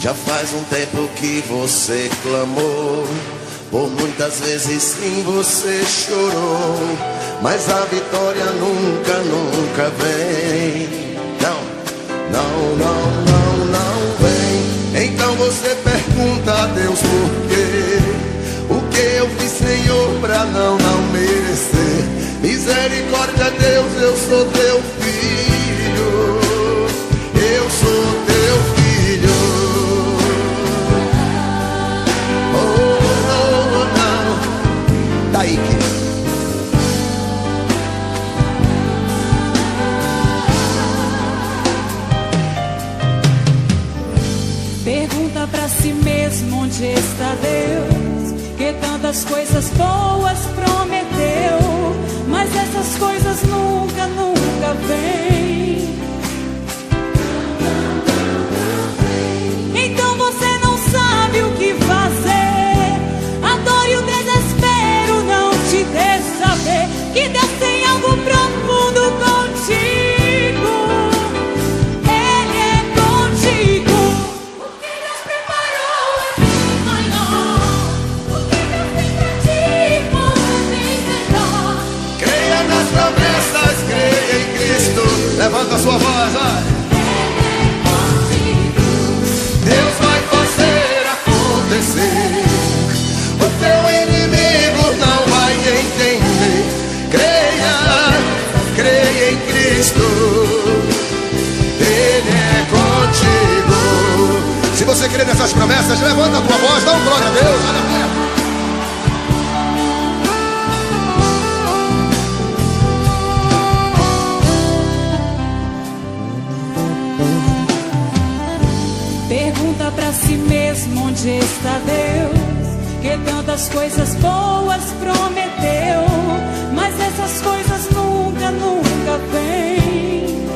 Já faz um tempo que você clamou, por muitas vezes sim você chorou, mas a vitória nunca, nunca vem. Não, não, não, não, não vem. Então você pergunta a Deus por quê? O que eu fiz, Senhor, pra não merecer? Misericórdia, Deus, eu sou teu filho. Eu sou teu filho. Oh, não. Daí que pergunta pra si mesmo onde está Deus, que tantas coisas boas prometeu, mas essas coisas nunca, nunca vêm. Então você não sabe o que fazer. A dor e o desespero não te deixam ver que Deus tem algo profundo contigo. Ele é contigo. O que Deus preparou é bem maior. O que Deus tem pra ti pode melhor. creia nas promessas, creia em Cristo. Levanta a sua voz, vai. Deus vai fazer acontecer. O teu inimigo não vai entender. Creia, creia em Cristo. Ele é contigo. Se você crê nessas promessas, levanta a tua voz, dá um glória a Deus. Aleluia. Pergunta pra si mesmo onde está Deus, que tantas coisas boas prometeu, mas essas coisas nunca, nunca vêm.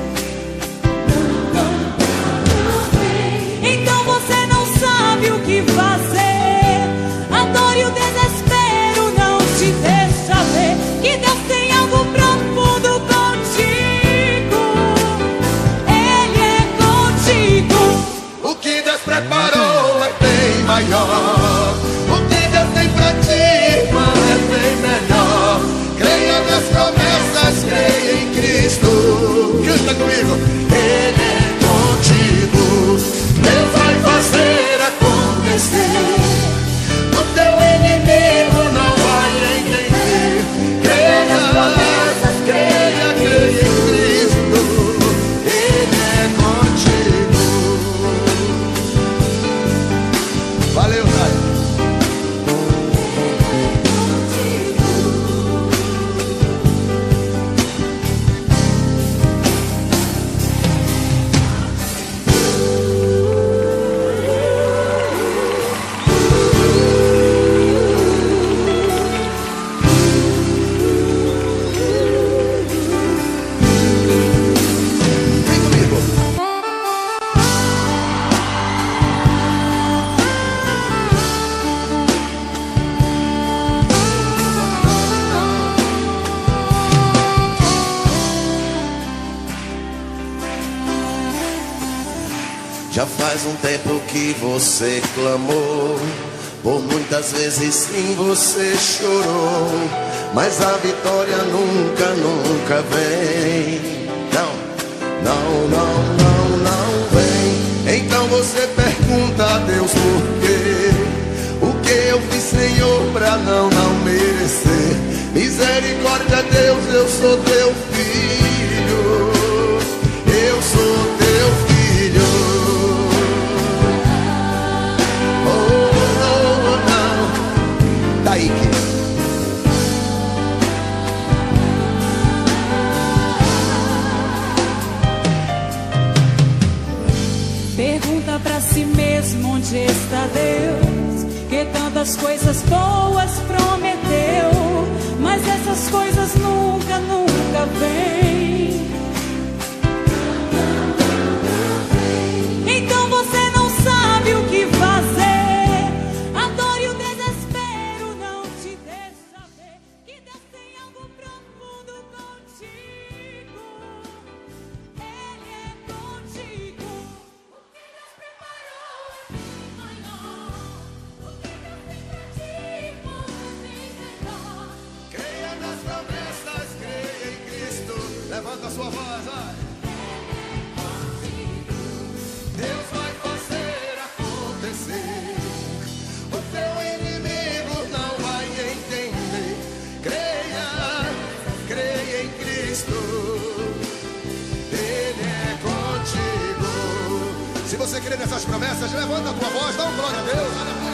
Então você não sabe o que fazer. A dor e o desespero não te deixa ver que Deus tem algo profundo contigo. Ele é contigo. O que Deus preparou é bem maior. O que Deus tem pra ti, irmão, é bem melhor. Creia nas promessas, creia em Cristo. Canta comigo. Ele é contigo. Deus vai fazer acontecer. O teu inimigo não vai entender. Creia nas promessas, creia, creia em Cristo. Ele é contigo. Valeu, Nai. Vem comigo. Já faz um tempo que você clamou, por muitas vezes sim você chorou, mas a vitória nunca, nunca vem. Não, não, não, não, não vem. Então você pergunta a Deus por quê? O que eu fiz, Senhor, pra não merecer? Misericórdia, Deus, eu sou teu filho. Eu sou teu filho. Oh, não. Daí que pergunta pra si mesmo onde está Deus, que tantas coisas boas prometeu, mas essas coisas nunca, nunca vêm. Então você não sabe o que fazer. A dor e o desespero não te deixa ver que Deus tem algo profundo contigo. Ele é contigo. O que Deus preparou crê nessas promessas, levanta a tua voz, dá um glória a Deus. Aleluia.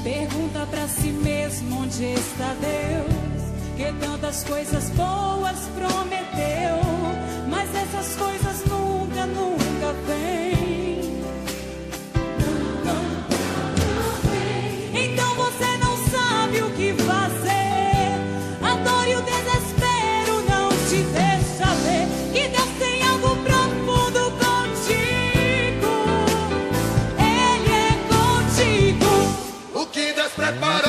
Pergunta pra si mesmo onde está Deus, que tantas coisas boas prometeu, mas essas coisas nunca, nunca vêm. Então você não sabe o que fazer. A dor e o desespero não te deixa ver que Deus tem algo profundo contigo. Ele é contigo. O que Deus prepara